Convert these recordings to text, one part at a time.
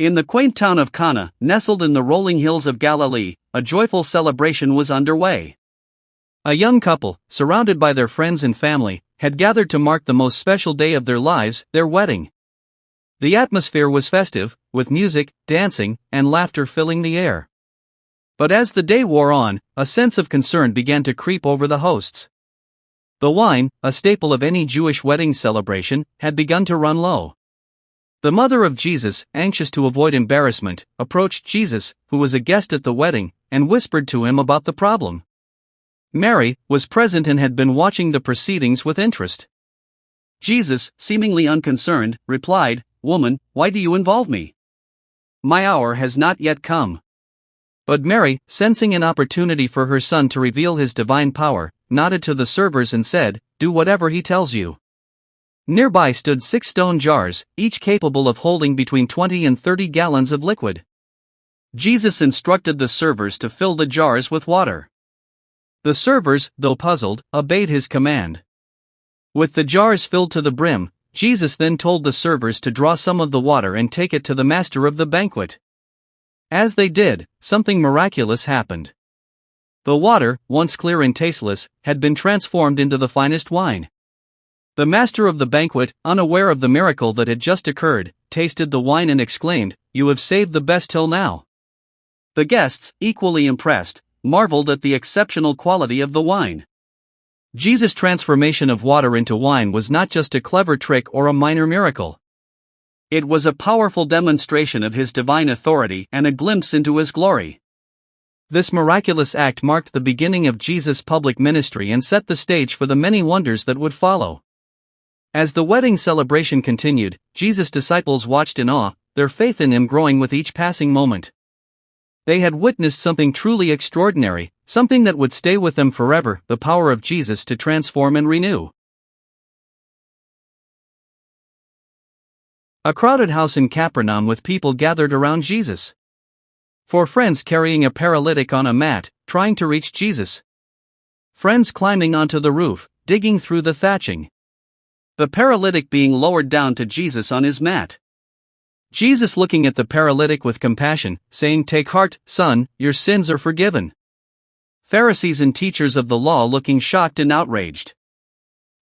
In the quaint town of Cana, nestled in the rolling hills of Galilee, a joyful celebration was underway. A young couple, surrounded by their friends and family, had gathered to mark the most special day of their lives, their wedding. The atmosphere was festive, with music, dancing, and laughter filling the air. But as the day wore on, a sense of concern began to creep over the hosts. The wine, a staple of any Jewish wedding celebration, had begun to run low. The mother of Jesus, anxious to avoid embarrassment, approached Jesus, who was a guest at the wedding, and whispered to him about the problem. Mary was present and had been watching the proceedings with interest. Jesus, seemingly unconcerned, replied, "Woman, why do you involve me? My hour has not yet come." But Mary, sensing an opportunity for her son to reveal his divine power, nodded to the servers and said, "Do whatever he tells you." Nearby stood 6 stone jars, each capable of holding between 20 and 30 gallons of liquid. Jesus instructed the servers to fill the jars with water. The servers, though puzzled, obeyed his command. With the jars filled to the brim, Jesus then told the servers to draw some of the water and take it to the master of the banquet. As they did, something miraculous happened. The water, once clear and tasteless, had been transformed into the finest wine. The master of the banquet, unaware of the miracle that had just occurred, tasted the wine and exclaimed, "You have saved the best till now." The guests, equally impressed, marveled at the exceptional quality of the wine. Jesus' transformation of water into wine was not just a clever trick or a minor miracle. It was a powerful demonstration of his divine authority and a glimpse into his glory. This miraculous act marked the beginning of Jesus' public ministry and set the stage for the many wonders that would follow. As the wedding celebration continued, Jesus' disciples watched in awe, their faith in him growing with each passing moment. They had witnessed something truly extraordinary, something that would stay with them forever, the power of Jesus to transform and renew. A crowded house in Capernaum with people gathered around Jesus. 4 friends carrying a paralytic on a mat, trying to reach Jesus. Friends climbing onto the roof, digging through the thatching. The paralytic being lowered down to Jesus on his mat. Jesus looking at the paralytic with compassion, saying, "Take heart, son, your sins are forgiven." Pharisees and teachers of the law looking shocked and outraged.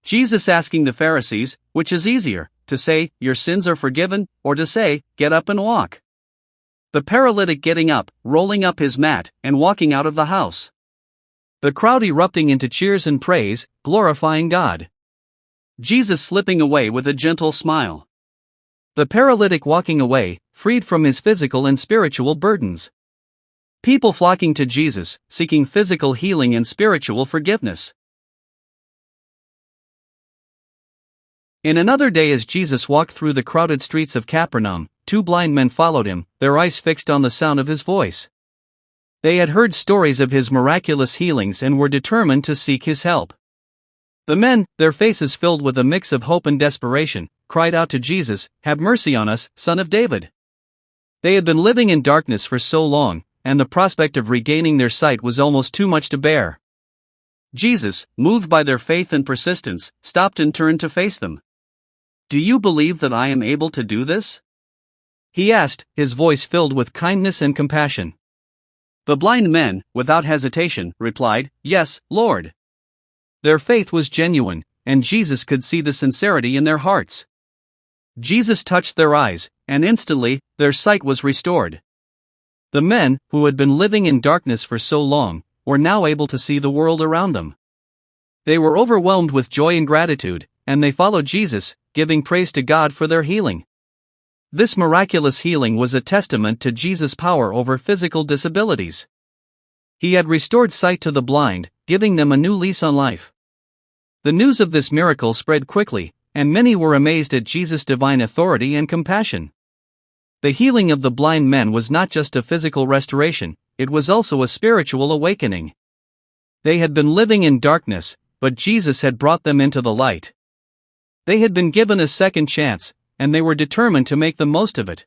Jesus asking the Pharisees, which is easier, to say, "Your sins are forgiven," or to say, "Get up and walk"? The paralytic getting up, rolling up his mat, and walking out of the house. The crowd erupting into cheers and praise, glorifying God. Jesus slipping away with a gentle smile. The paralytic walking away, freed from his physical and spiritual burdens. People flocking to Jesus, seeking physical healing and spiritual forgiveness. In another day, as Jesus walked through the crowded streets of Capernaum, 2 blind men followed him, their eyes fixed on the sound of his voice. They had heard stories of his miraculous healings and were determined to seek his help. The men, their faces filled with a mix of hope and desperation, cried out to Jesus, "Have mercy on us, Son of David." They had been living in darkness for so long, and the prospect of regaining their sight was almost too much to bear. Jesus, moved by their faith and persistence, stopped and turned to face them. "Do you believe that I am able to do this?" he asked, his voice filled with kindness and compassion. The blind men, without hesitation, replied, "Yes, Lord." Their faith was genuine, and Jesus could see the sincerity in their hearts. Jesus touched their eyes, and instantly, their sight was restored. The men, who had been living in darkness for so long, were now able to see the world around them. They were overwhelmed with joy and gratitude, and they followed Jesus, giving praise to God for their healing. This miraculous healing was a testament to Jesus' power over physical disabilities. He had restored sight to the blind, giving them a new lease on life. The news of this miracle spread quickly, and many were amazed at Jesus' divine authority and compassion. The healing of the blind men was not just a physical restoration, it was also a spiritual awakening. They had been living in darkness, but Jesus had brought them into the light. They had been given a second chance, and they were determined to make the most of it.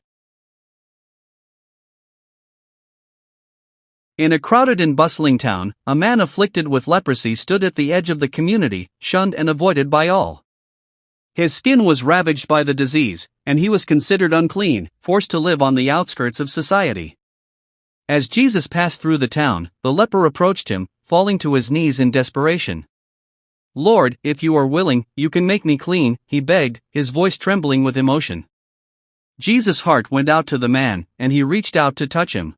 In a crowded and bustling town, a man afflicted with leprosy stood at the edge of the community, shunned and avoided by all. His skin was ravaged by the disease, and he was considered unclean, forced to live on the outskirts of society. As Jesus passed through the town, the leper approached him, falling to his knees in desperation. "Lord, if you are willing, you can make me clean," he begged, his voice trembling with emotion. Jesus' heart went out to the man, and he reached out to touch him.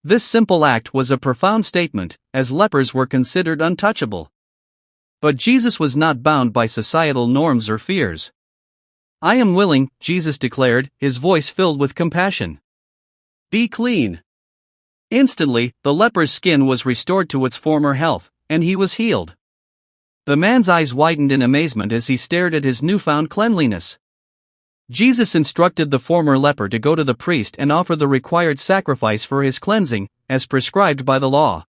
This simple act was a profound statement, as lepers were considered untouchable. But Jesus was not bound by societal norms or fears. "I am willing," Jesus declared, his voice filled with compassion. "Be clean." Instantly, the leper's skin was restored to its former health, and he was healed. The man's eyes widened in amazement as he stared at his newfound cleanliness. Jesus instructed the former leper to go to the priest and offer the required sacrifice for his cleansing, as prescribed by the law.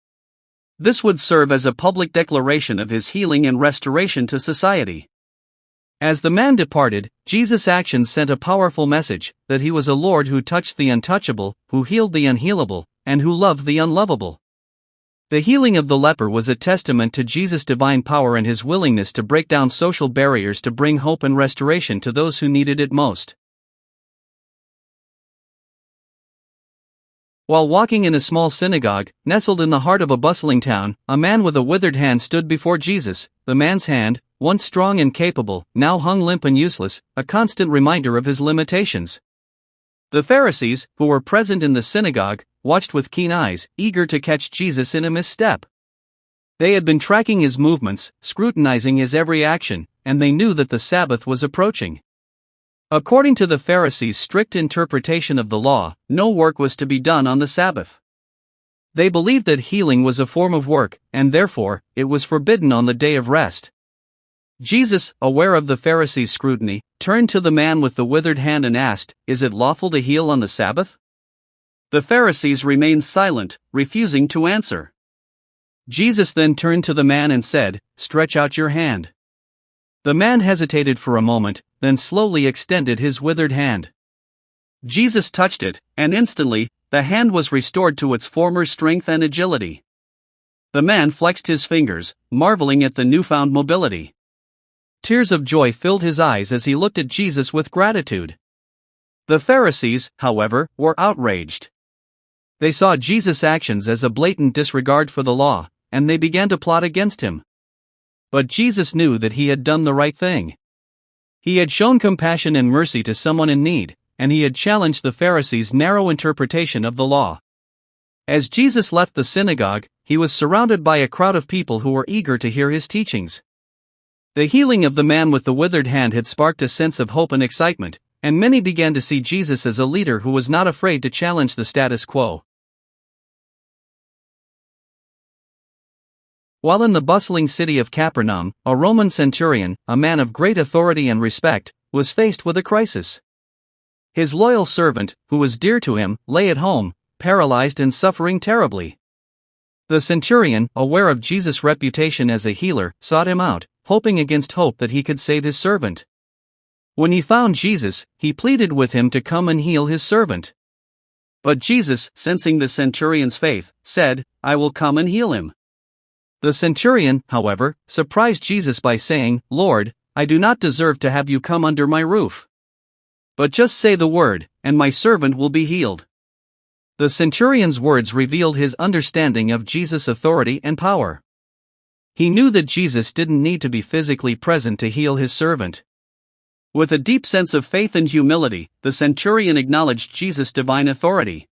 This would serve as a public declaration of his healing and restoration to society. As the man departed, Jesus' actions sent a powerful message, that he was a Lord who touched the untouchable, who healed the unhealable, and who loved the unlovable. The healing of the leper was a testament to Jesus' divine power and his willingness to break down social barriers to bring hope and restoration to those who needed it most. While walking in a small synagogue, nestled in the heart of a bustling town, a man with a withered hand stood before Jesus. The man's hand, once strong and capable, now hung limp and useless, a constant reminder of his limitations. The Pharisees, who were present in the synagogue, watched with keen eyes, eager to catch Jesus in a misstep. They had been tracking his movements, scrutinizing his every action, and they knew that the Sabbath was approaching. According to the Pharisees' strict interpretation of the law, no work was to be done on the Sabbath. They believed that healing was a form of work, and therefore, it was forbidden on the day of rest. Jesus, aware of the Pharisees' scrutiny, turned to the man with the withered hand and asked, "Is it lawful to heal on the Sabbath?" The Pharisees remained silent, refusing to answer. Jesus then turned to the man and said, "Stretch out your hand." The man hesitated for a moment, then slowly extended his withered hand. Jesus touched it, and instantly, the hand was restored to its former strength and agility. The man flexed his fingers, marveling at the newfound mobility. Tears of joy filled his eyes as he looked at Jesus with gratitude. The Pharisees, however, were outraged. They saw Jesus' actions as a blatant disregard for the law, and they began to plot against him. But Jesus knew that he had done the right thing. He had shown compassion and mercy to someone in need, and he had challenged the Pharisees' narrow interpretation of the law. As Jesus left the synagogue, he was surrounded by a crowd of people who were eager to hear his teachings. The healing of the man with the withered hand had sparked a sense of hope and excitement, and many began to see Jesus as a leader who was not afraid to challenge the status quo. While in the bustling city of Capernaum, a Roman centurion, a man of great authority and respect, was faced with a crisis. His loyal servant, who was dear to him, lay at home, paralyzed and suffering terribly. The centurion, aware of Jesus' reputation as a healer, sought him out, hoping against hope that he could save his servant. When he found Jesus, he pleaded with him to come and heal his servant. But Jesus, sensing the centurion's faith, said, "I will come and heal him." The centurion, however, surprised Jesus by saying, "Lord, I do not deserve to have you come under my roof. But just say the word, and my servant will be healed." The centurion's words revealed his understanding of Jesus' authority and power. He knew that Jesus didn't need to be physically present to heal his servant. With a deep sense of faith and humility, the centurion acknowledged Jesus' divine authority.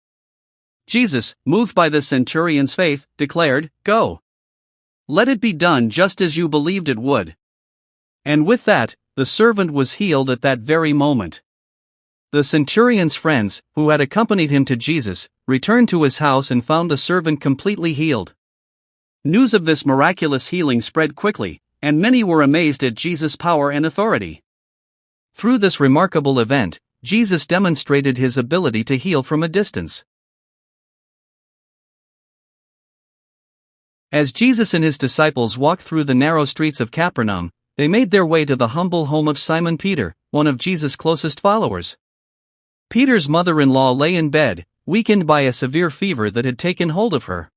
Jesus, moved by the centurion's faith, declared, "Go. Let it be done just as you believed it would." And with that, the servant was healed at that very moment. The centurion's friends, who had accompanied him to Jesus, returned to his house and found the servant completely healed. News of this miraculous healing spread quickly, and many were amazed at Jesus' power and authority. Through this remarkable event, Jesus demonstrated his ability to heal from a distance. As Jesus and his disciples walked through the narrow streets of Capernaum, they made their way to the humble home of Simon Peter, one of Jesus' closest followers. Peter's mother-in-law lay in bed, weakened by a severe fever that had taken hold of her.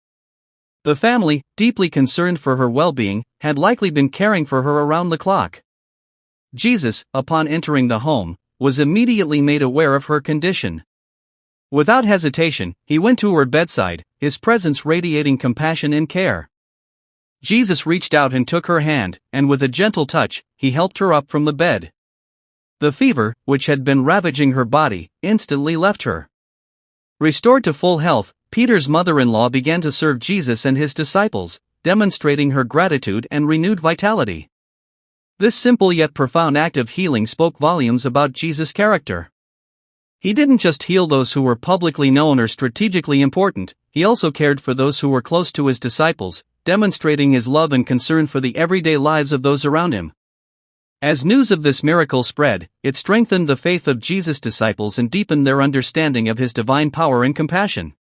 The family, deeply concerned for her well-being, had likely been caring for her around the clock. Jesus, upon entering the home, was immediately made aware of her condition. Without hesitation, he went to her bedside, his presence radiating compassion and care. Jesus reached out and took her hand, and with a gentle touch, he helped her up from the bed. The fever, which had been ravaging her body, instantly left her. Restored to full health, Peter's mother-in-law began to serve Jesus and his disciples, demonstrating her gratitude and renewed vitality. This simple yet profound act of healing spoke volumes about Jesus' character. He didn't just heal those who were publicly known or strategically important, he also cared for those who were close to his disciples, demonstrating his love and concern for the everyday lives of those around him. As news of this miracle spread, it strengthened the faith of Jesus' disciples and deepened their understanding of his divine power and compassion.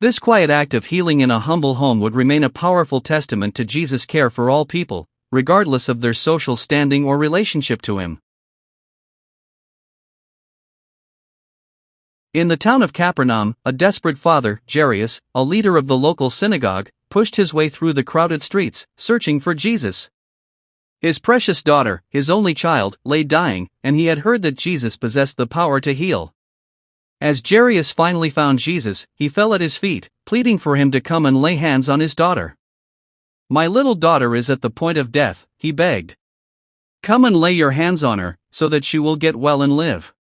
This quiet act of healing in a humble home would remain a powerful testament to Jesus' care for all people, regardless of their social standing or relationship to him. In the town of Capernaum, a desperate father, Jairus, a leader of the local synagogue, pushed his way through the crowded streets, searching for Jesus. His precious daughter, his only child, lay dying, and he had heard that Jesus possessed the power to heal. As Jairus finally found Jesus, he fell at his feet, pleading for him to come and lay hands on his daughter. "My little daughter is at the point of death," he begged. "Come and lay your hands on her, so that she will get well and live."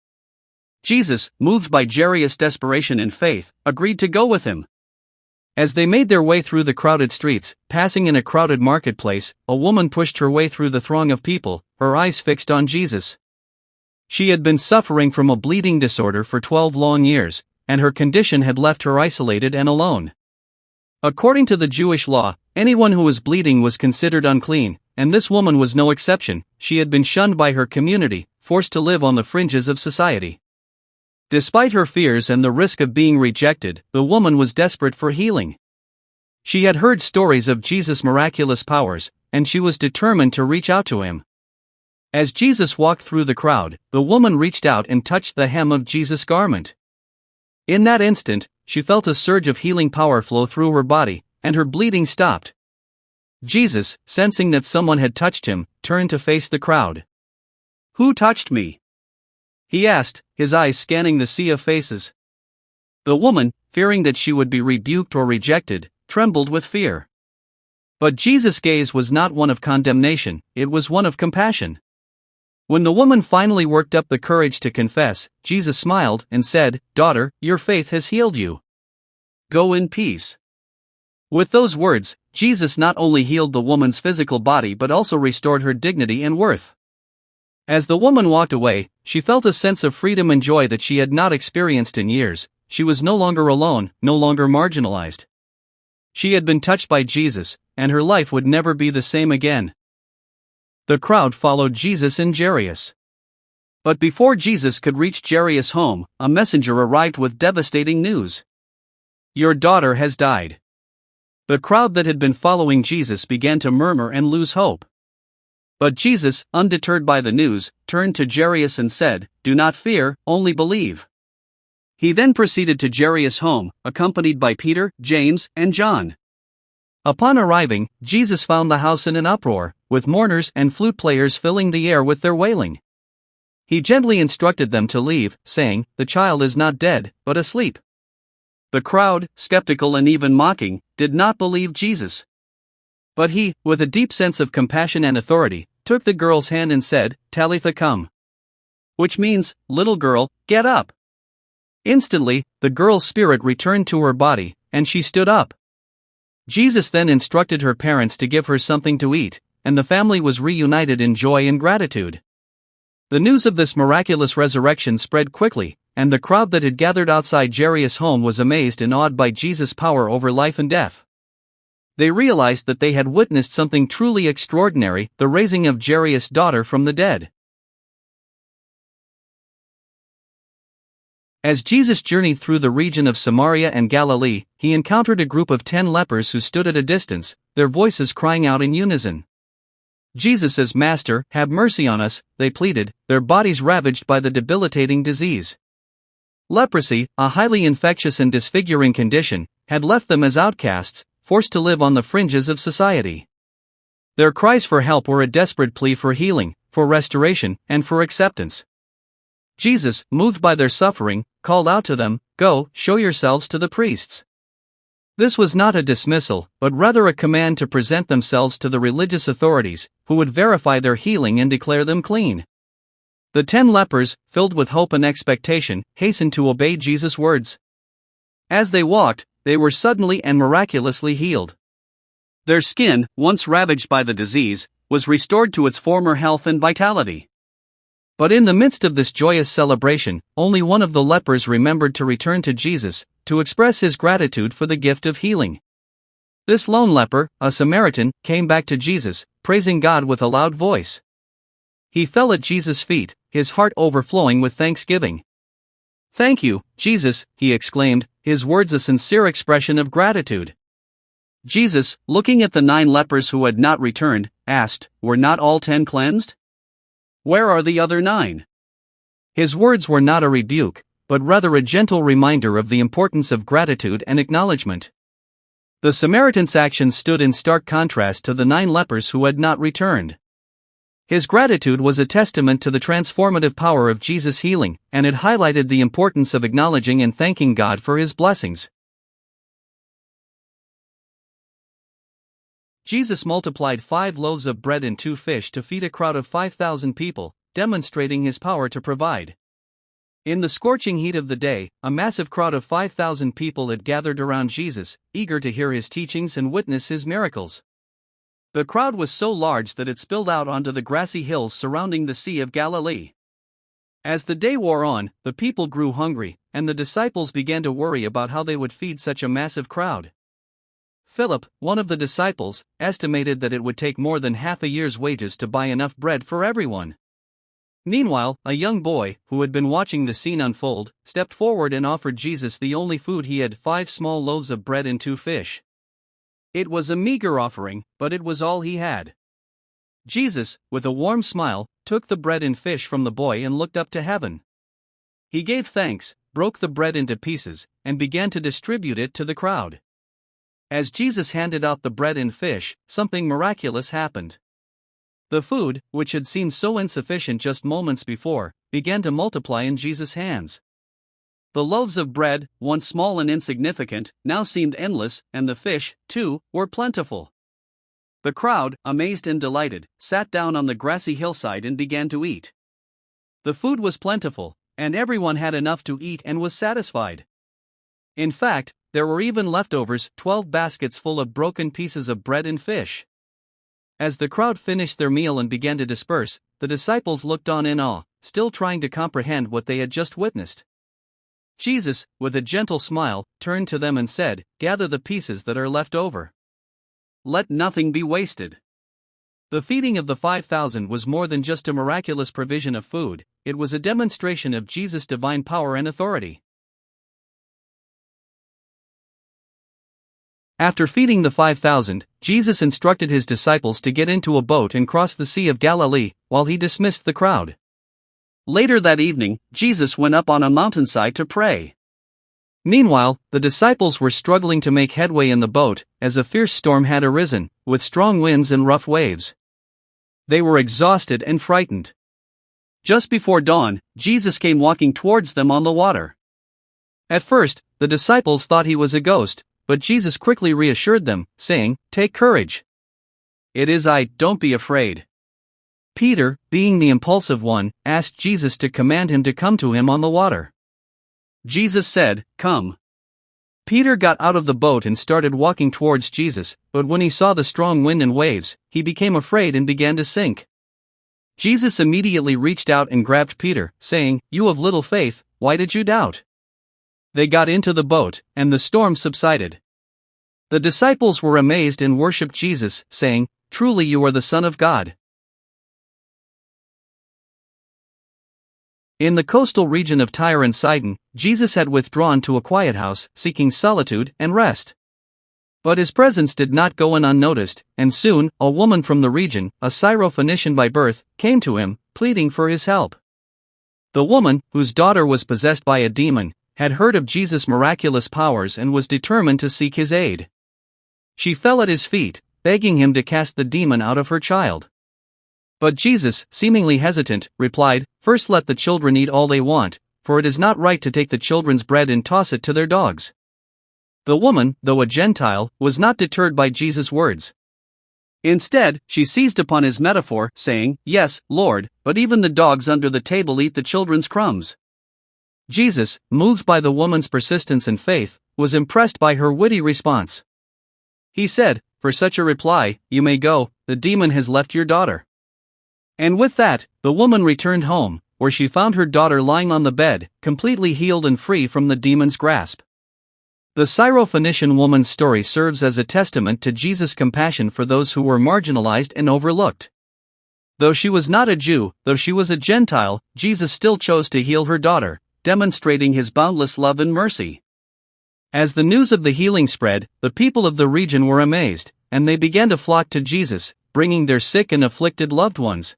Jesus, moved by Jairus' desperation and faith, agreed to go with him. As they made their way through the crowded streets, passing in a crowded marketplace, a woman pushed her way through the throng of people, her eyes fixed on Jesus. She had been suffering from a bleeding disorder for 12 long years, and her condition had left her isolated and alone. According to the Jewish law, anyone who was bleeding was considered unclean, and this woman was no exception. She had been shunned by her community, forced to live on the fringes of society. Despite her fears and the risk of being rejected, the woman was desperate for healing. She had heard stories of Jesus' miraculous powers, and she was determined to reach out to him. As Jesus walked through the crowd, the woman reached out and touched the hem of Jesus' garment. In that instant, she felt a surge of healing power flow through her body, and her bleeding stopped. Jesus, sensing that someone had touched him, turned to face the crowd. "Who touched me?" he asked, his eyes scanning the sea of faces. The woman, fearing that she would be rebuked or rejected, trembled with fear. But Jesus' gaze was not one of condemnation, it was one of compassion. When the woman finally worked up the courage to confess, Jesus smiled and said, "Daughter, your faith has healed you. Go in peace." With those words, Jesus not only healed the woman's physical body but also restored her dignity and worth. As the woman walked away, she felt a sense of freedom and joy that she had not experienced in years. She was no longer alone, no longer marginalized. She had been touched by Jesus, and her life would never be the same again. The crowd followed Jesus and Jairus. But before Jesus could reach Jairus' home, a messenger arrived with devastating news. "Your daughter has died." The crowd that had been following Jesus began to murmur and lose hope. But Jesus, undeterred by the news, turned to Jairus and said, "Do not fear, only believe." He then proceeded to Jairus' home, accompanied by Peter, James, and John. Upon arriving, Jesus found the house in an uproar, with mourners and flute players filling the air with their wailing. He gently instructed them to leave, saying, "The child is not dead, but asleep." The crowd, skeptical and even mocking, did not believe Jesus. But he, with a deep sense of compassion and authority, took the girl's hand and said, "Talitha cum," which means, "Little girl, get up." Instantly, the girl's spirit returned to her body, and she stood up. Jesus then instructed her parents to give her something to eat, and the family was reunited in joy and gratitude. The news of this miraculous resurrection spread quickly, and the crowd that had gathered outside Jairus' home was amazed and awed by Jesus' power over life and death. They realized that they had witnessed something truly extraordinary, the raising of Jairus' daughter from the dead. As Jesus journeyed through the region of Samaria and Galilee, he encountered a group of 10 lepers who stood at a distance, their voices crying out in unison. "Jesus, Master, have mercy on us," they pleaded, their bodies ravaged by the debilitating disease. Leprosy, a highly infectious and disfiguring condition, had left them as outcasts, forced to live on the fringes of society. Their cries for help were a desperate plea for healing, for restoration, and for acceptance. Jesus, moved by their suffering, called out to them, "Go, show yourselves to the priests." This was not a dismissal, but rather a command to present themselves to the religious authorities, who would verify their healing and declare them clean. The 10 lepers, filled with hope and expectation, hastened to obey Jesus' words. As they walked, they were suddenly and miraculously healed. Their skin, once ravaged by the disease, was restored to its former health and vitality. But in the midst of this joyous celebration, only one of the lepers remembered to return to Jesus, to express his gratitude for the gift of healing. This lone leper, a Samaritan, came back to Jesus, praising God with a loud voice. He fell at Jesus' feet, his heart overflowing with thanksgiving. "Thank you, Jesus," he exclaimed, his words a sincere expression of gratitude. Jesus, looking at the 9 lepers who had not returned, asked, "Were not all 10 cleansed? Where are the other 9? His words were not a rebuke, but rather a gentle reminder of the importance of gratitude and acknowledgement. The Samaritan's actions stood in stark contrast to the 9 lepers who had not returned. His gratitude was a testament to the transformative power of Jesus' healing, and it highlighted the importance of acknowledging and thanking God for his blessings. Jesus multiplied 5 loaves of bread and 2 fish to feed a crowd of 5,000 people, demonstrating his power to provide. In the scorching heat of the day, a massive crowd of 5,000 people had gathered around Jesus, eager to hear his teachings and witness his miracles. The crowd was so large that it spilled out onto the grassy hills surrounding the Sea of Galilee. As the day wore on, the people grew hungry, and the disciples began to worry about how they would feed such a massive crowd. Philip, one of the disciples, estimated that it would take more than half a year's wages to buy enough bread for everyone. Meanwhile, a young boy, who had been watching the scene unfold, stepped forward and offered Jesus the only food he had: 5 small loaves of bread and 2 fish. It was a meager offering, but it was all he had. Jesus, with a warm smile, took the bread and fish from the boy and looked up to heaven. He gave thanks, broke the bread into pieces, and began to distribute it to the crowd. As Jesus handed out the bread and fish, something miraculous happened. The food, which had seemed so insufficient just moments before, began to multiply in Jesus' hands. The loaves of bread, once small and insignificant, now seemed endless, and the fish, too, were plentiful. The crowd, amazed and delighted, sat down on the grassy hillside and began to eat. The food was plentiful, and everyone had enough to eat and was satisfied. In fact, there were even leftovers: 12 baskets full of broken pieces of bread and fish. As the crowd finished their meal and began to disperse, the disciples looked on in awe, still trying to comprehend what they had just witnessed. Jesus, with a gentle smile, turned to them and said, "Gather the pieces that are left over. Let nothing be wasted." The feeding of the 5,000 was more than just a miraculous provision of food, it was a demonstration of Jesus' divine power and authority. After feeding the 5,000, Jesus instructed his disciples to get into a boat and cross the Sea of Galilee, while he dismissed the crowd. Later that evening, Jesus went up on a mountainside to pray. Meanwhile, the disciples were struggling to make headway in the boat, as a fierce storm had arisen, with strong winds and rough waves. They were exhausted and frightened. Just before dawn, Jesus came walking towards them on the water. At first, the disciples thought he was a ghost, but Jesus quickly reassured them, saying, "Take courage. It is I, don't be afraid." Peter, being the impulsive one, asked Jesus to command him to come to him on the water. Jesus said, "Come." Peter got out of the boat and started walking towards Jesus, but when he saw the strong wind and waves, he became afraid and began to sink. Jesus immediately reached out and grabbed Peter, saying, "You of little faith, why did you doubt?" They got into the boat, and the storm subsided. The disciples were amazed and worshipped Jesus, saying, "Truly you are the Son of God." In the coastal region of Tyre and Sidon, Jesus had withdrawn to a quiet house, seeking solitude and rest. But his presence did not go unnoticed, and soon, a woman from the region, a Syrophoenician by birth, came to him, pleading for his help. The woman, whose daughter was possessed by a demon, had heard of Jesus' miraculous powers and was determined to seek his aid. She fell at his feet, begging him to cast the demon out of her child. But Jesus, seemingly hesitant, replied, "First let the children eat all they want, for it is not right to take the children's bread and toss it to their dogs." The woman, though a Gentile, was not deterred by Jesus' words. Instead, she seized upon his metaphor, saying, "Yes, Lord, but even the dogs under the table eat the children's crumbs." Jesus, moved by the woman's persistence and faith, was impressed by her witty response. He said, "For such a reply, you may go, the demon has left your daughter." And with that, the woman returned home, where she found her daughter lying on the bed, completely healed and free from the demon's grasp. The Syrophoenician woman's story serves as a testament to Jesus' compassion for those who were marginalized and overlooked. Though she was not a Jew, though she was a Gentile, Jesus still chose to heal her daughter, demonstrating his boundless love and mercy. As the news of the healing spread, the people of the region were amazed, and they began to flock to Jesus, bringing their sick and afflicted loved ones.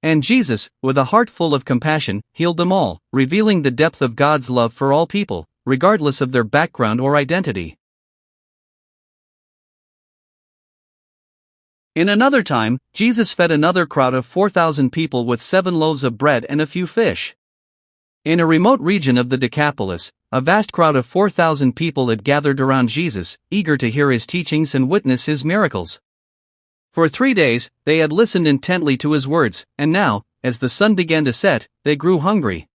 And Jesus, with a heart full of compassion, healed them all, revealing the depth of God's love for all people, regardless of their background or identity. In another time, Jesus fed another crowd of 4,000 people with 7 loaves of bread and a few fish. In a remote region of the Decapolis, a vast crowd of 4,000 people had gathered around Jesus, eager to hear his teachings and witness his miracles. For 3 days, they had listened intently to his words, and now, as the sun began to set, they grew hungry.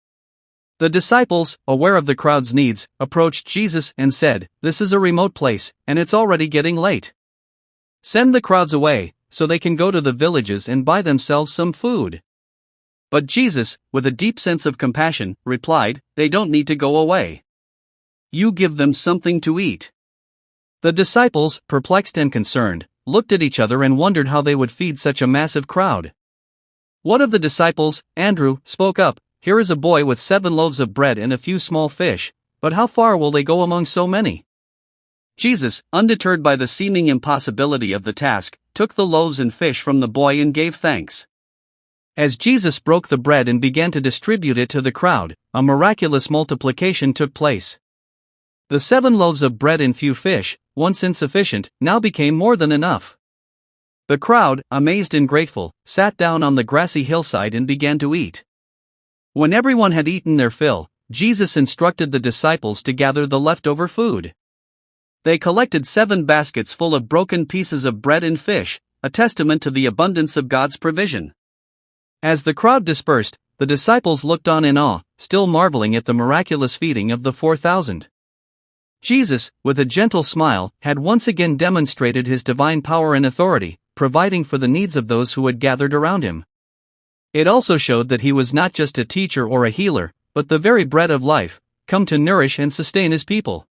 The disciples, aware of the crowd's needs, approached Jesus and said, "This is a remote place, and it's already getting late. Send the crowds away, so they can go to the villages and buy themselves some food." But Jesus, with a deep sense of compassion, replied, "They don't need to go away. You give them something to eat." The disciples, perplexed and concerned, looked at each other and wondered how they would feed such a massive crowd. One of the disciples, Andrew, spoke up, "Here is a boy with 7 loaves of bread and a few small fish, but how far will they go among so many?" Jesus, undeterred by the seeming impossibility of the task, took the loaves and fish from the boy and gave thanks. As Jesus broke the bread and began to distribute it to the crowd, a miraculous multiplication took place. The 7 loaves of bread and few fish, once insufficient, now became more than enough. The crowd, amazed and grateful, sat down on the grassy hillside and began to eat. When everyone had eaten their fill, Jesus instructed the disciples to gather the leftover food. They collected 7 baskets full of broken pieces of bread and fish, a testament to the abundance of God's provision. As the crowd dispersed, the disciples looked on in awe, still marveling at the miraculous feeding of the 4,000. Jesus, with a gentle smile, had once again demonstrated his divine power and authority, providing for the needs of those who had gathered around him. It also showed that he was not just a teacher or a healer, but the very bread of life, come to nourish and sustain his people.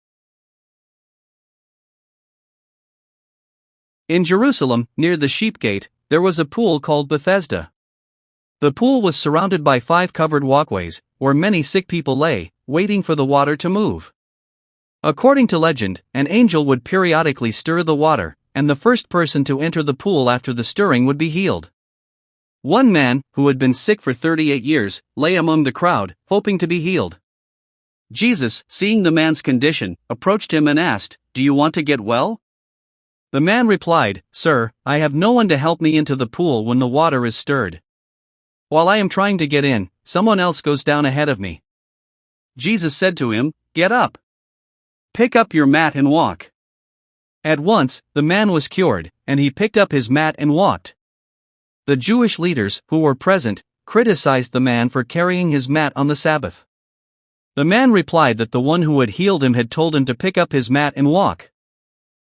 In Jerusalem, near the Sheep Gate, there was a pool called Bethesda. The pool was surrounded by 5 covered walkways, where many sick people lay, waiting for the water to move. According to legend, an angel would periodically stir the water, and the first person to enter the pool after the stirring would be healed. One man, who had been sick for 38 years, lay among the crowd, hoping to be healed. Jesus, seeing the man's condition, approached him and asked, "Do you want to get well?" The man replied, "Sir, I have no one to help me into the pool when the water is stirred. While I am trying to get in, someone else goes down ahead of me." Jesus said to him, "Get up. Pick up your mat and walk." At once, the man was cured, and he picked up his mat and walked. The Jewish leaders, who were present, criticized the man for carrying his mat on the Sabbath. The man replied that the one who had healed him had told him to pick up his mat and walk.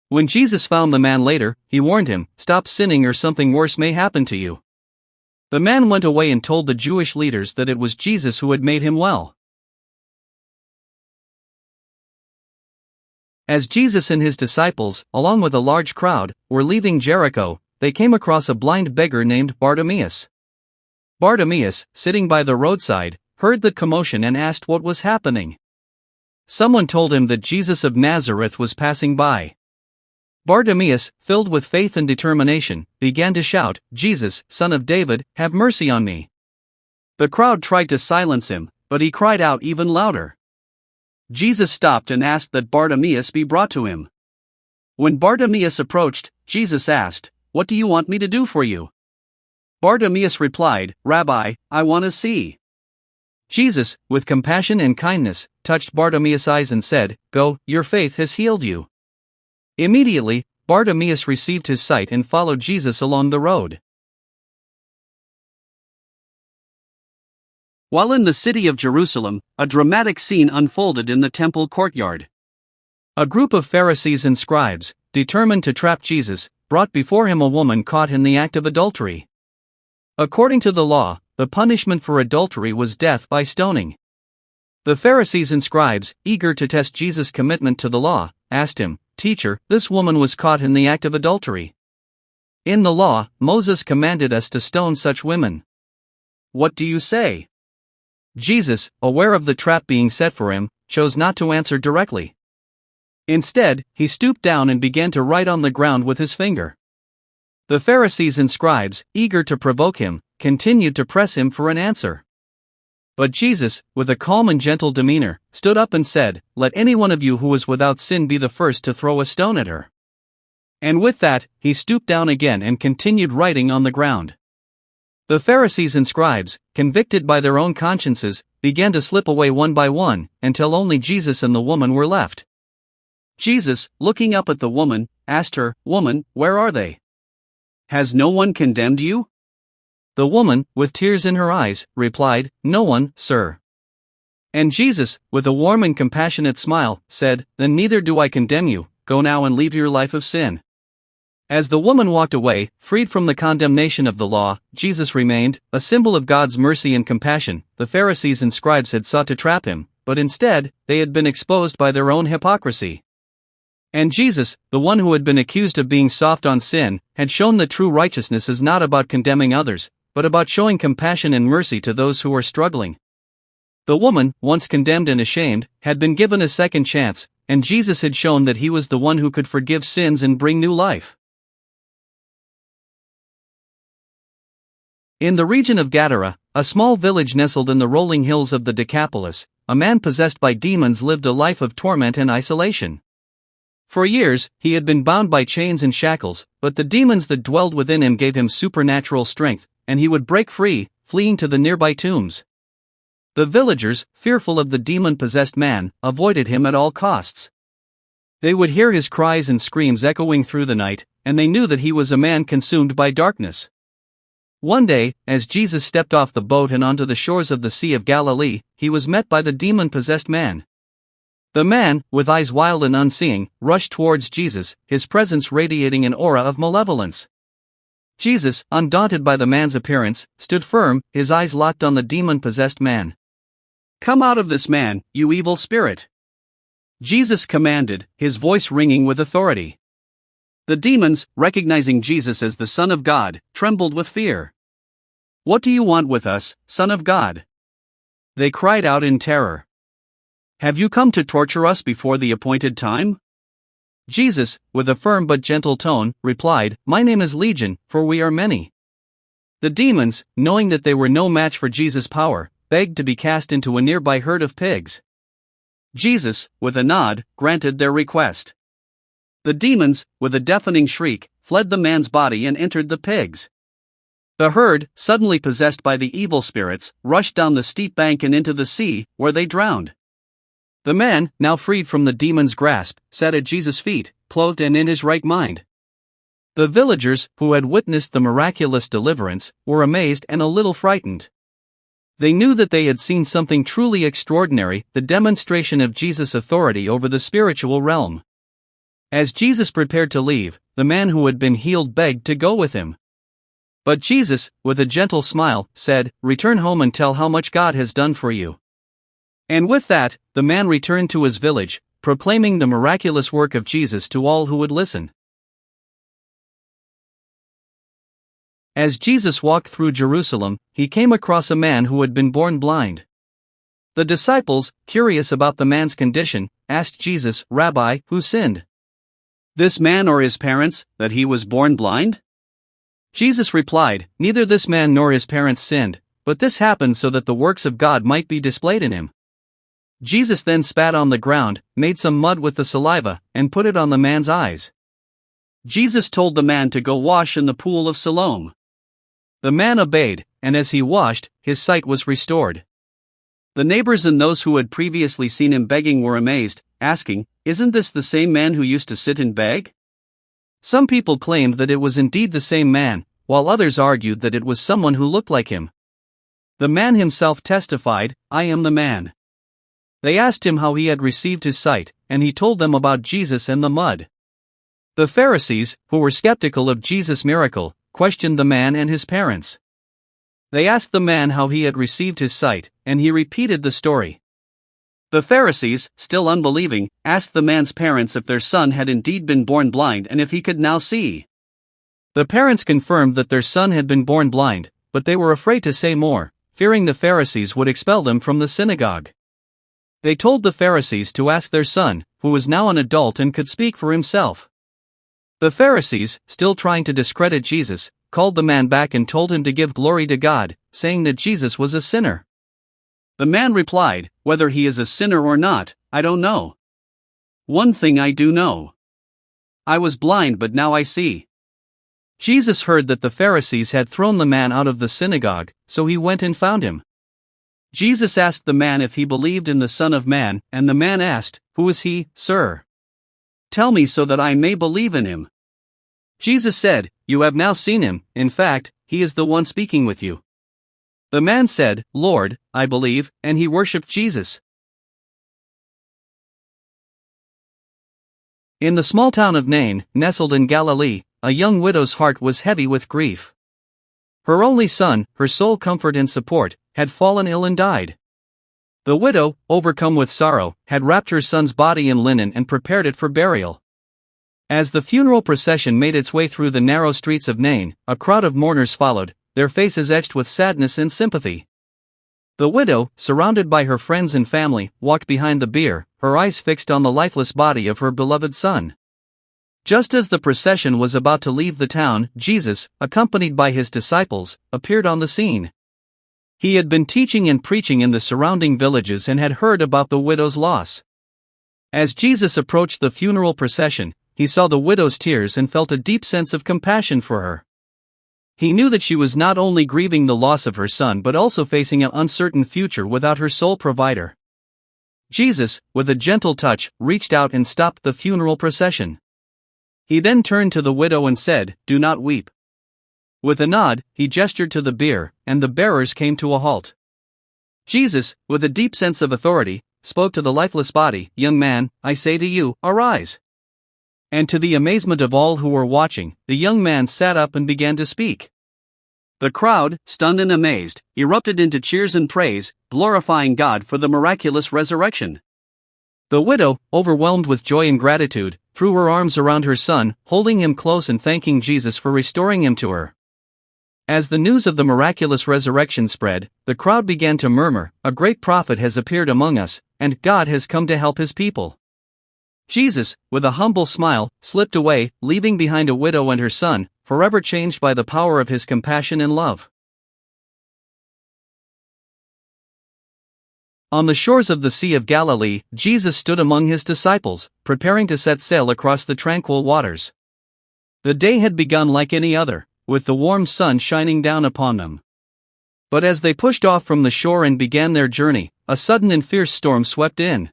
When Jesus found the man later, he warned him, "Stop sinning or something worse may happen to you." The man went away and told the Jewish leaders that it was Jesus who had made him well. As Jesus and his disciples, along with a large crowd, were leaving Jericho, they came across a blind beggar named Bartimaeus. Bartimaeus, sitting by the roadside, heard the commotion and asked what was happening. Someone told him that Jesus of Nazareth was passing by. Bartimaeus, filled with faith and determination, began to shout, "Jesus, Son of David, have mercy on me." The crowd tried to silence him, but he cried out even louder. Jesus stopped and asked that Bartimaeus be brought to him. When Bartimaeus approached, Jesus asked, "What do you want me to do for you?" Bartimaeus replied, "Rabbi, I want to see." Jesus, with compassion and kindness, touched Bartimaeus' eyes and said, "Go, your faith has healed you." Immediately, Bartimaeus received his sight and followed Jesus along the road. While in the city of Jerusalem, a dramatic scene unfolded in the temple courtyard. A group of Pharisees and scribes, determined to trap Jesus, brought before him a woman caught in the act of adultery. According to the law, the punishment for adultery was death by stoning. The Pharisees and scribes, eager to test Jesus' commitment to the law, asked him, "Teacher, this woman was caught in the act of adultery. In the law, Moses commanded us to stone such women. What do you say?" Jesus, aware of the trap being set for him, chose not to answer directly. Instead, he stooped down and began to write on the ground with his finger. The Pharisees and scribes, eager to provoke him, continued to press him for an answer. But Jesus, with a calm and gentle demeanor, stood up and said, "Let any one of you who is without sin be the first to throw a stone at her." And with that, he stooped down again and continued writing on the ground. The Pharisees and scribes, convicted by their own consciences, began to slip away one by one, until only Jesus and the woman were left. Jesus, looking up at the woman, asked her, "Woman, where are they? Has no one condemned you?" The woman, with tears in her eyes, replied, "No one, sir." And Jesus, with a warm and compassionate smile, said, "Then neither do I condemn you, go now and leave your life of sin." As the woman walked away, freed from the condemnation of the law, Jesus remained, a symbol of God's mercy and compassion. The Pharisees and scribes had sought to trap him, but instead, they had been exposed by their own hypocrisy. And Jesus, the one who had been accused of being soft on sin, had shown that true righteousness is not about condemning others, but about showing compassion and mercy to those who are struggling. The woman, once condemned and ashamed, had been given a second chance, and Jesus had shown that he was the one who could forgive sins and bring new life. In the region of Gadara, a small village nestled in the rolling hills of the Decapolis, a man possessed by demons lived a life of torment and isolation. For years, he had been bound by chains and shackles, but the demons that dwelled within him gave him supernatural strength, and he would break free, fleeing to the nearby tombs. The villagers, fearful of the demon-possessed man, avoided him at all costs. They would hear his cries and screams echoing through the night, and they knew that he was a man consumed by darkness. One day, as Jesus stepped off the boat and onto the shores of the Sea of Galilee, he was met by the demon-possessed man. The man, with eyes wild and unseeing, rushed towards Jesus, his presence radiating an aura of malevolence. Jesus, undaunted by the man's appearance, stood firm, his eyes locked on the demon-possessed man. "Come out of this man, you evil spirit!" Jesus commanded, his voice ringing with authority. The demons, recognizing Jesus as the Son of God, trembled with fear. "What do you want with us, Son of God?" they cried out in terror. "Have you come to torture us before the appointed time?" Jesus, with a firm but gentle tone, replied, "My name is Legion, for we are many." The demons, knowing that they were no match for Jesus' power, begged to be cast into a nearby herd of pigs. Jesus, with a nod, granted their request. The demons, with a deafening shriek, fled the man's body and entered the pigs. The herd, suddenly possessed by the evil spirits, rushed down the steep bank and into the sea, where they drowned. The man, now freed from the demon's grasp, sat at Jesus' feet, clothed and in his right mind. The villagers, who had witnessed the miraculous deliverance, were amazed and a little frightened. They knew that they had seen something truly extraordinary, the demonstration of Jesus' authority over the spiritual realm. As Jesus prepared to leave, the man who had been healed begged to go with him. But Jesus, with a gentle smile, said, "Return home and tell how much God has done for you." And with that, the man returned to his village, proclaiming the miraculous work of Jesus to all who would listen. As Jesus walked through Jerusalem, he came across a man who had been born blind. The disciples, curious about the man's condition, asked Jesus, "Rabbi, who sinned? This man or his parents, that he was born blind?" Jesus replied, "Neither this man nor his parents sinned, but this happened so that the works of God might be displayed in him." Jesus then spat on the ground, made some mud with the saliva, and put it on the man's eyes. Jesus told the man to go wash in the pool of Siloam. The man obeyed, and as he washed, his sight was restored. The neighbors and those who had previously seen him begging were amazed, asking, "Isn't this the same man who used to sit and beg?" Some people claimed that it was indeed the same man, while others argued that it was someone who looked like him. The man himself testified, "I am the man." They asked him how he had received his sight, and he told them about Jesus and the mud. The Pharisees, who were skeptical of Jesus' miracle, questioned the man and his parents. They asked the man how he had received his sight, and he repeated the story. The Pharisees, still unbelieving, asked the man's parents if their son had indeed been born blind and if he could now see. The parents confirmed that their son had been born blind, but they were afraid to say more, fearing the Pharisees would expel them from the synagogue. They told the Pharisees to ask their son, who was now an adult and could speak for himself. The Pharisees, still trying to discredit Jesus, called the man back and told him to give glory to God, saying that Jesus was a sinner. The man replied, "Whether he is a sinner or not, I don't know. One thing I do know. I was blind but now I see." Jesus heard that the Pharisees had thrown the man out of the synagogue, so he went and found him. Jesus asked the man if he believed in the Son of Man, and the man asked, "Who is he, sir? Tell me so that I may believe in him." Jesus said, "You have now seen him, in fact, he is the one speaking with you." The man said, "Lord, I believe," and he worshipped Jesus. In the small town of Nain, nestled in Galilee, a young widow's heart was heavy with grief. Her only son, her sole comfort and support, had fallen ill and died. The widow, overcome with sorrow, had wrapped her son's body in linen and prepared it for burial. As the funeral procession made its way through the narrow streets of Nain, a crowd of mourners followed, their faces etched with sadness and sympathy. The widow, surrounded by her friends and family, walked behind the bier, her eyes fixed on the lifeless body of her beloved son. Just as the procession was about to leave the town, Jesus, accompanied by his disciples, appeared on the scene. He had been teaching and preaching in the surrounding villages and had heard about the widow's loss. As Jesus approached the funeral procession, he saw the widow's tears and felt a deep sense of compassion for her. He knew that she was not only grieving the loss of her son but also facing an uncertain future without her sole provider. Jesus, with a gentle touch, reached out and stopped the funeral procession. He then turned to the widow and said, "Do not weep." With a nod, he gestured to the bier, and the bearers came to a halt. Jesus, with a deep sense of authority, spoke to the lifeless body, "Young man, I say to you, arise." And to the amazement of all who were watching, the young man sat up and began to speak. The crowd, stunned and amazed, erupted into cheers and praise, glorifying God for the miraculous resurrection. The widow, overwhelmed with joy and gratitude, threw her arms around her son, holding him close and thanking Jesus for restoring him to her. As the news of the miraculous resurrection spread, the crowd began to murmur, "A great prophet has appeared among us, and God has come to help his people." Jesus, with a humble smile, slipped away, leaving behind a widow and her son, forever changed by the power of his compassion and love. On the shores of the Sea of Galilee, Jesus stood among his disciples, preparing to set sail across the tranquil waters. The day had begun like any other, with the warm sun shining down upon them. But as they pushed off from the shore and began their journey, a sudden and fierce storm swept in.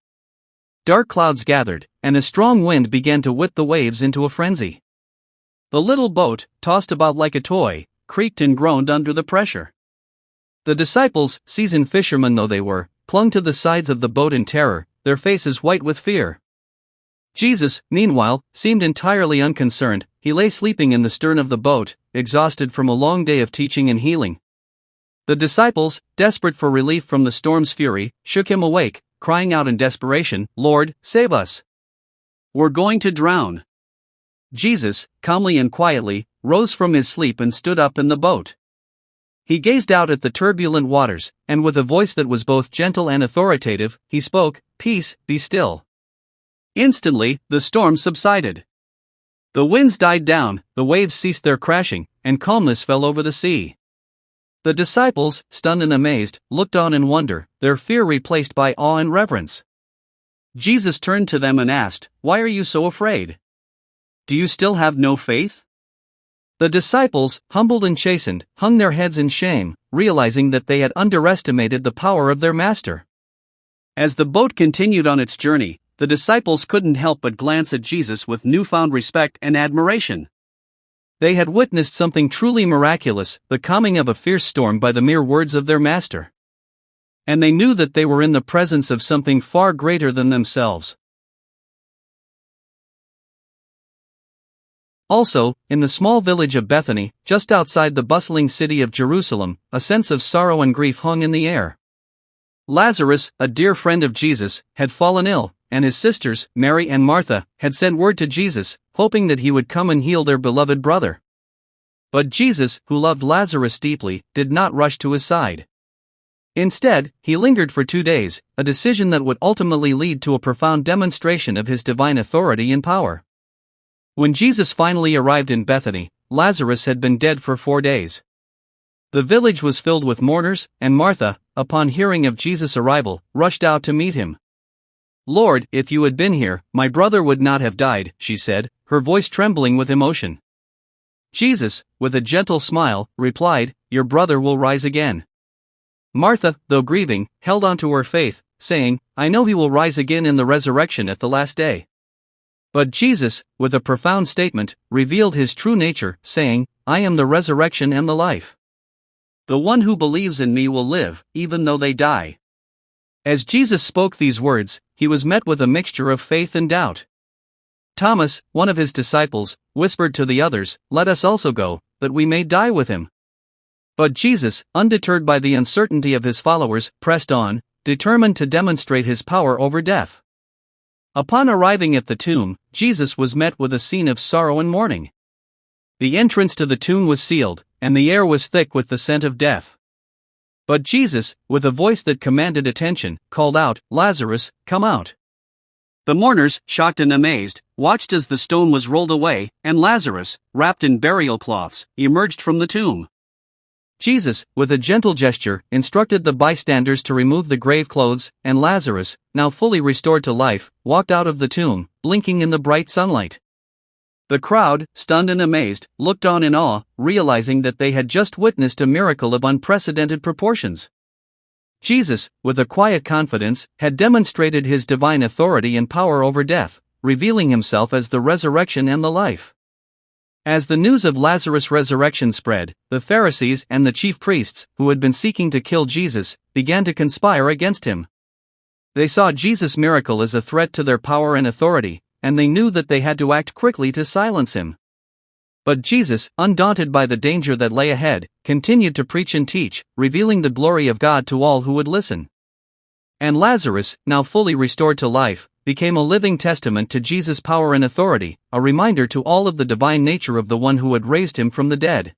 Dark clouds gathered, and a strong wind began to whip the waves into a frenzy. The little boat, tossed about like a toy, creaked and groaned under the pressure. The disciples, seasoned fishermen though they were, clung to the sides of the boat in terror, their faces white with fear. Jesus, meanwhile, seemed entirely unconcerned. He lay sleeping in the stern of the boat, exhausted from a long day of teaching and healing. The disciples, desperate for relief from the storm's fury, shook him awake, crying out in desperation, "Lord, save us! We're going to drown." Jesus, calmly and quietly, rose from his sleep and stood up in the boat. He gazed out at the turbulent waters, and with a voice that was both gentle and authoritative, he spoke, "Peace, be still." Instantly, the storm subsided. The winds died down, the waves ceased their crashing, and calmness fell over the sea. The disciples, stunned and amazed, looked on in wonder, their fear replaced by awe and reverence. Jesus turned to them and asked, "Why are you so afraid? Do you still have no faith?" The disciples, humbled and chastened, hung their heads in shame, realizing that they had underestimated the power of their master. As the boat continued on its journey, the disciples couldn't help but glance at Jesus with newfound respect and admiration. They had witnessed something truly miraculous, the calming of a fierce storm by the mere words of their master. And they knew that they were in the presence of something far greater than themselves. Also, in the small village of Bethany, just outside the bustling city of Jerusalem, a sense of sorrow and grief hung in the air. Lazarus, a dear friend of Jesus, had fallen ill, and his sisters, Mary and Martha, had sent word to Jesus, hoping that he would come and heal their beloved brother. But Jesus, who loved Lazarus deeply, did not rush to his side. Instead, he lingered for 2 days, a decision that would ultimately lead to a profound demonstration of his divine authority and power. When Jesus finally arrived in Bethany, Lazarus had been dead for 4 days. The village was filled with mourners, and Martha, upon hearing of Jesus' arrival, rushed out to meet him. "Lord, if you had been here, my brother would not have died," she said, her voice trembling with emotion. Jesus, with a gentle smile, replied, "Your brother will rise again." Martha, though grieving, held on to her faith, saying, "I know he will rise again in the resurrection at the last day." But Jesus, with a profound statement, revealed his true nature, saying, "I am the resurrection and the life. The one who believes in me will live, even though they die." As Jesus spoke these words, he was met with a mixture of faith and doubt. Thomas, one of his disciples, whispered to the others, "Let us also go, that we may die with him." But Jesus, undeterred by the uncertainty of his followers, pressed on, determined to demonstrate his power over death. Upon arriving at the tomb, Jesus was met with a scene of sorrow and mourning. The entrance to the tomb was sealed, and the air was thick with the scent of death. But Jesus, with a voice that commanded attention, called out, "Lazarus, come out." The mourners, shocked and amazed, watched as the stone was rolled away, and Lazarus, wrapped in burial cloths, emerged from the tomb. Jesus, with a gentle gesture, instructed the bystanders to remove the grave clothes, and Lazarus, now fully restored to life, walked out of the tomb, blinking in the bright sunlight. The crowd, stunned and amazed, looked on in awe, realizing that they had just witnessed a miracle of unprecedented proportions. Jesus, with a quiet confidence, had demonstrated his divine authority and power over death, revealing himself as the resurrection and the life. As the news of Lazarus' resurrection spread, the Pharisees and the chief priests, who had been seeking to kill Jesus, began to conspire against him. They saw Jesus' miracle as a threat to their power and authority, and they knew that they had to act quickly to silence him. But Jesus, undaunted by the danger that lay ahead, continued to preach and teach, revealing the glory of God to all who would listen. And Lazarus, now fully restored to life, became a living testament to Jesus' power and authority, a reminder to all of the divine nature of the one who had raised him from the dead.